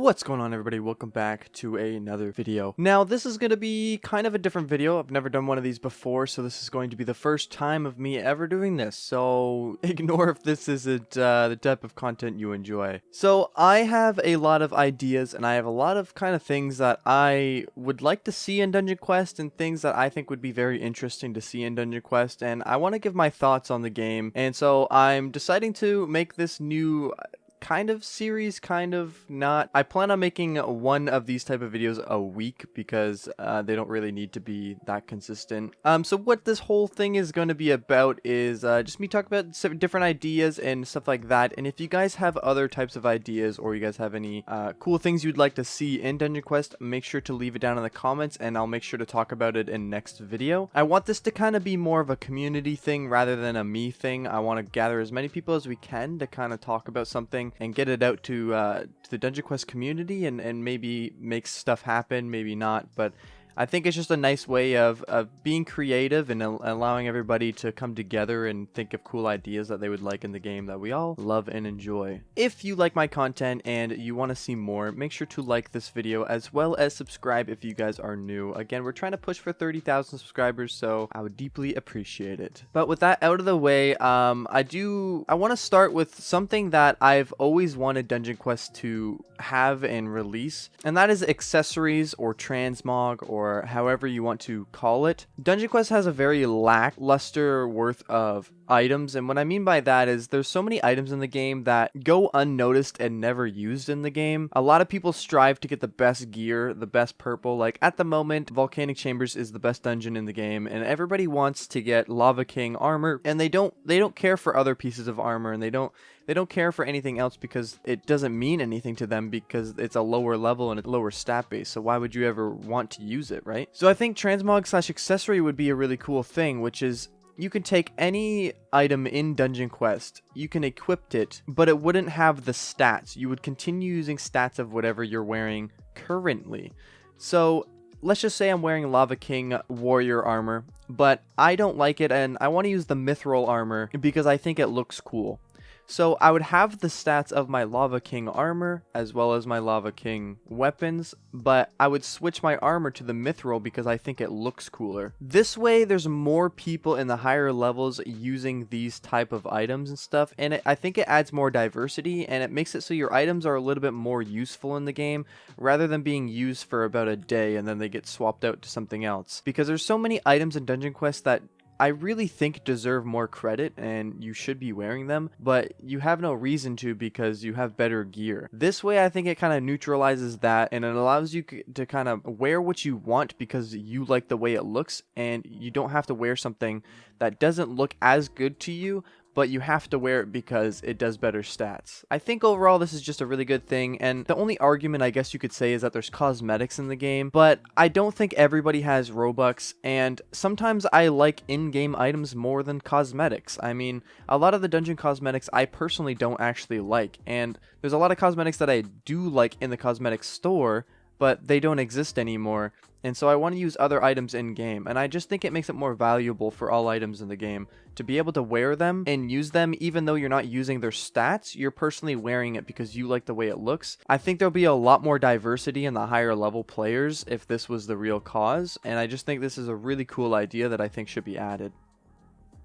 What's going on, everybody? Welcome back to another video. Now, this is going to be kind of a different video. I've never done one of these before, so this is going to be the first time of me ever doing this. So ignore if this isn't the type of content you enjoy. So I have a lot of ideas, and I have a lot of kind of things that I would like to see in Dungeon Quest, and things that I think would be very interesting to see in Dungeon Quest, and I want to give my thoughts on the game. And so I'm deciding to make this new kind of series, kind of not. I plan on making one of these type of videos a week because they don't really need to be that consistent. So what this whole thing is going to be about is just me talking about some different ideas and stuff like that. And if you guys have other types of ideas, or you guys have any cool things you'd like to see in Dungeon Quest, make sure to leave it down in the comments, and I'll make sure to talk about it in next video. I want this to kind of be more of a community thing rather than a me thing. I want to gather as many people as we can to kind of talk about something and get it out to the Dungeon Quest community, and maybe make stuff happen, maybe not, but I think it's just a nice way of being creative and allowing everybody to come together and think of cool ideas that they would like in the game that we all love and enjoy. If you like my content and you want to see more, make sure to like this video as well as subscribe if you guys are new. Again, we're trying to push for 30,000 subscribers, so I would deeply appreciate it. But with that out of the way, I want to start with something that I've always wanted Dungeon Quest to have and release, and that is accessories, or transmog, or however you want to call it. Dungeon Quest has a very lackluster worth of items, and what I mean by that is there's so many items in the game that go unnoticed and never used in the game. A lot of people strive to get the best gear, the best purple. Like at the moment, Volcanic Chambers is the best dungeon in the game, and everybody wants to get Lava King armor, and they don't care for other pieces of armor, and they don't care for anything else because it doesn't mean anything to them because it's a lower level and a lower stat base. So why would you ever want to use it, right? So I think Transmog Accessory would be a really cool thing, which is you can take any item in Dungeon Quest, you can equip it, but it wouldn't have the stats. You would continue using stats of whatever you're wearing currently. So let's just say I'm wearing Lava King warrior armor, but I don't like it and I want to use the mithril armor because I think it looks cool. So I would have the stats of my Lava King armor as well as my Lava King weapons, but I would switch my armor to the mithril because I think it looks cooler. This way there's more people in the higher levels using these type of items and stuff, and I think it adds more diversity, and it makes it so your items are a little bit more useful in the game rather than being used for about a day and then they get swapped out to something else. Because there's so many items in Dungeon Quest that I really think deserve more credit and you should be wearing them, but you have no reason to because you have better gear. This way I think it kind of neutralizes that, and it allows you to kind of wear what you want because you like the way it looks, and you don't have to wear something that doesn't look as good to you, but you have to wear it because it does better stats. I think overall this is just a really good thing, and the only argument I guess you could say is that there's cosmetics in the game, but I don't think everybody has Robux, and sometimes I like in-game items more than cosmetics. I mean, a lot of the dungeon cosmetics I personally don't actually like, and there's a lot of cosmetics that I do like in the cosmetics store, but they don't exist anymore, and so I want to use other items in game, and I just think it makes it more valuable for all items in the game to be able to wear them and use them even though you're not using their stats. You're personally wearing it because you like the way it looks. I think there'll be a lot more diversity in the higher level players if this was the real cause, and I just think this is a really cool idea that I think should be added.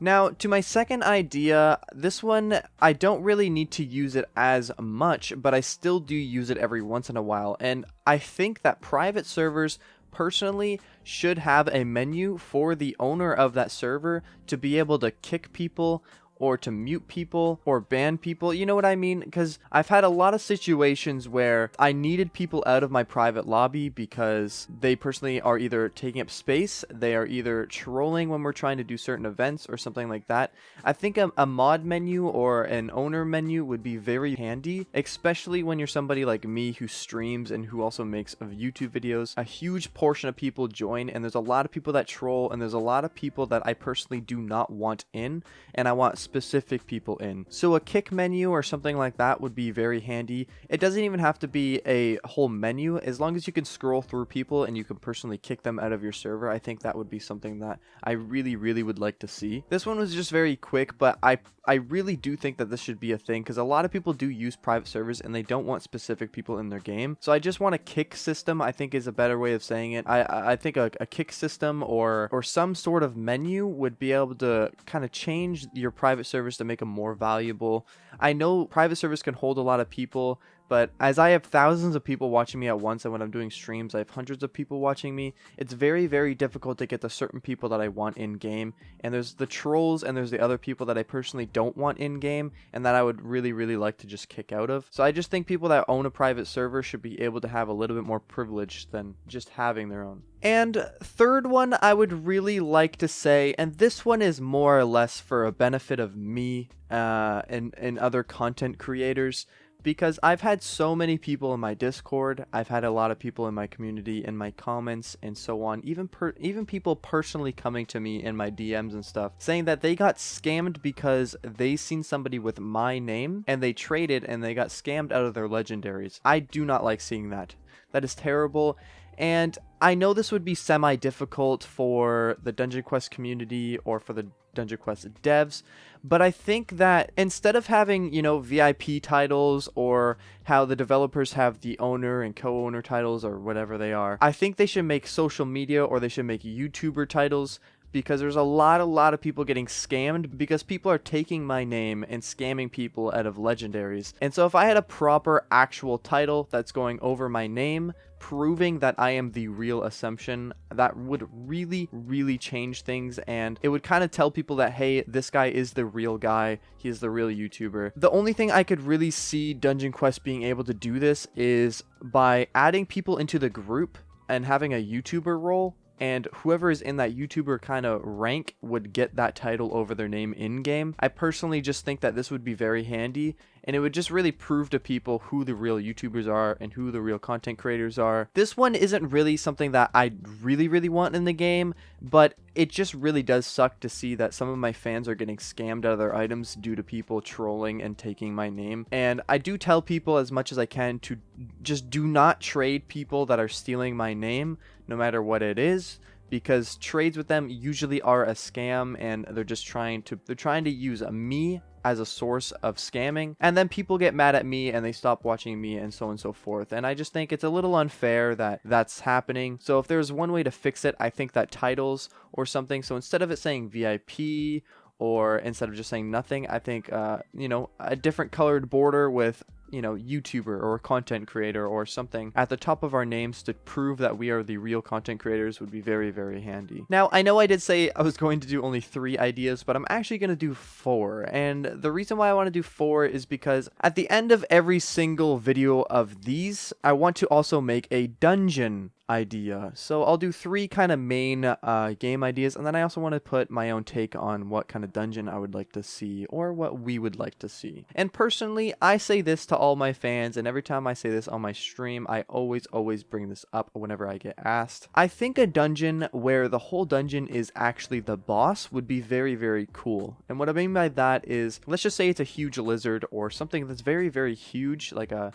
Now, to my second idea, this one, I don't really need to use it as much, but I still do use it every once in a while, and I think that private servers personally should have a menu for the owner of that server to be able to kick people, or to mute people, or ban people. You know what I mean? Because I've had a lot of situations where I needed people out of my private lobby because they personally are either taking up space, they are either trolling when we're trying to do certain events or something like that. I think a mod menu or an owner menu would be very handy, especially when you're somebody like me who streams and who also makes YouTube videos. A huge portion of people join, and there's a lot of people that troll, and there's a lot of people that I personally do not want in, and I want specific people in. So a kick menu or something like that would be very handy. It doesn't even have to be a whole menu. As long as you can scroll through people and you can personally kick them out of your server, I think that would be something that I really would like to see. This one was just very quick, but I really do think that this should be a thing, because a lot of people do use private servers and they don't want specific people in their game. So I just want a kick system, I think, is a better way of saying it. I think a kick system or some sort of menu would be able to kind of change your private servers to make them more valuable. I know private servers can hold a lot of people, but as I have thousands of people watching me at once, and when I'm doing streams, I have hundreds of people watching me, it's very difficult to get the certain people that I want in-game. And there's the trolls, and there's the other people that I personally don't want in-game, and that I would really like to just kick out of. So I just think people that own a private server should be able to have a little bit more privilege than just having their own. And third one I would really like to say, and this one is more or less for a benefit of me and other content creators, because I've had so many people in my Discord, I've had a lot of people in my community, in my comments, and so on, even people personally coming to me in my DMs and stuff, saying that they got scammed because they seen somebody with my name, and they traded, and they got scammed out of their legendaries. I do not like seeing that. That is terrible. And I know this would be semi-difficult for the Dungeon Quest community or for the Dungeon Quest devs, but I think that instead of having, you know, VIP titles or how the developers have the owner and co-owner titles or whatever they are, I think they should make social media or they should make YouTuber titles, because there's a lot of people getting scammed because people are taking my name and scamming people out of legendaries. And so if I had a proper actual title that's going over my name, proving that I am the real Accemption, that would really change things, and it would kind of tell people that, hey, this guy is the real guy, he is the real YouTuber. The only thing I could really see Dungeon Quest being able to do this is by adding people into the group and having a YouTuber role, and whoever is in that YouTuber kind of rank would get that title over their name in-game. I personally just think that this would be very handy, and it would just really prove to people who the real YouTubers are and who the real content creators are. This one isn't really something that I really want in the game, but it just really does suck to see that some of my fans are getting scammed out of their items due to people trolling and taking my name. And I do tell people as much as I can to just do not trade people that are stealing my name, no matter what it is, because trades with them usually are a scam, and they're trying to use me as a source of scamming, and then people get mad at me and they stop watching me, and so on and so forth. And I just think it's a little unfair that that's happening. So if there's one way to fix it, I think that titles or something, so instead of it saying VIP or instead of just saying nothing, I think you know, a different colored border with, you know, YouTuber or content creator or something at the top of our names to prove that we are the real content creators would be very handy. Now, I know I did say I was going to do only 3 ideas, but I'm actually going to do 4. And the reason why I want to do 4 is because at the end of every single video of these, I want to also make a dungeon idea. So I'll do 3 kind of main game ideas, and then I also want to put my own take on what kind of dungeon I would like to see or what we would like to see. And personally, I say this to all my fans, and every time I say this on my stream, I always bring this up whenever I get asked. I think a dungeon where the whole dungeon is actually the boss would be very cool. And what I mean by that is, let's just say it's a huge lizard or something that's very huge, like a,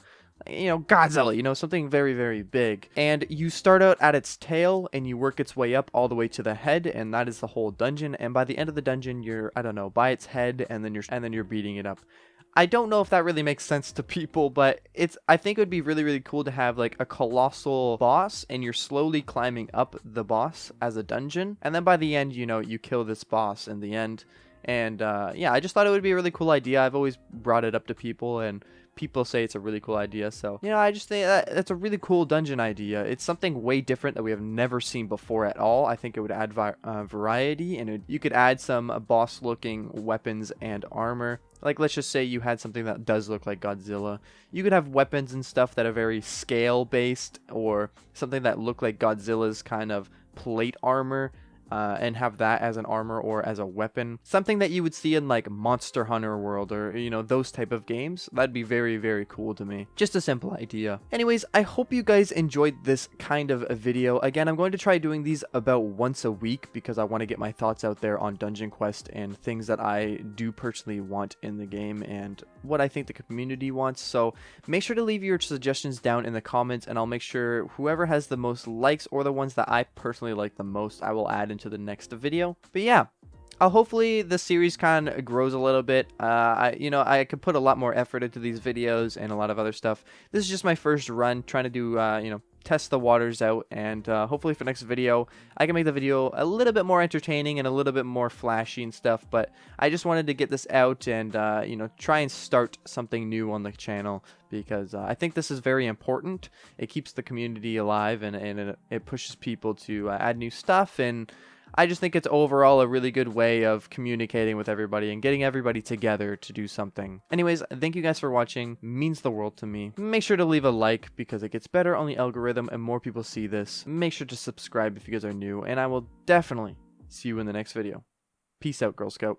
you know, Godzilla, you know, something very big, and you start out at its tail and you work its way up all the way to the head, and that is the whole dungeon. And by the end of the dungeon, you're, I don't know, by its head, and then you're beating it up. I don't know if that really makes sense to people, but I think it would be really cool to have like a colossal boss, and you're slowly climbing up the boss as a dungeon, and then by the end, you know, you kill this boss in the end. And yeah, I just thought it would be a really cool idea. I've always brought it up to people, and people say it's a really cool idea. So, you know, I just think that's a really cool dungeon idea. It's something way different that we have never seen before at all. I think it would add variety, and you could add some boss-looking weapons and armor. Like, let's just say you had something that does look like Godzilla. You could have weapons and stuff that are very scale-based, or something that look like Godzilla's kind of plate armor. and have that as an armor or as a weapon. Something that you would see in like Monster Hunter World or, you know, those type of games. That'd be very, very cool to me. Just a simple idea. Anyways, I hope you guys enjoyed this kind of a video. Again, I'm going to try doing these about once a week because I want to get my thoughts out there on Dungeon Quest and things that I do personally want in the game and what I think the community wants. So make sure to leave your suggestions down in the comments, and I'll make sure whoever has the most likes or the ones that I personally like the most, I will add into the next video. But yeah, hopefully the series kind of grows a little bit. I could put a lot more effort into these videos and a lot of other stuff. This is just my first run, trying to do, test the waters out, and hopefully for next video, I can make the video a little bit more entertaining and a little bit more flashy and stuff. But I just wanted to get this out and, try and start something new on the channel because I think this is very important. It keeps the community alive and it pushes people to add new stuff, and I just think it's overall a really good way of communicating with everybody and getting everybody together to do something. Anyways, thank you guys for watching. It means the world to me. Make sure to leave a like because it gets better on the algorithm and more people see this. Make sure to subscribe if you guys are new, and I will definitely see you in the next video. Peace out, Girl Scout.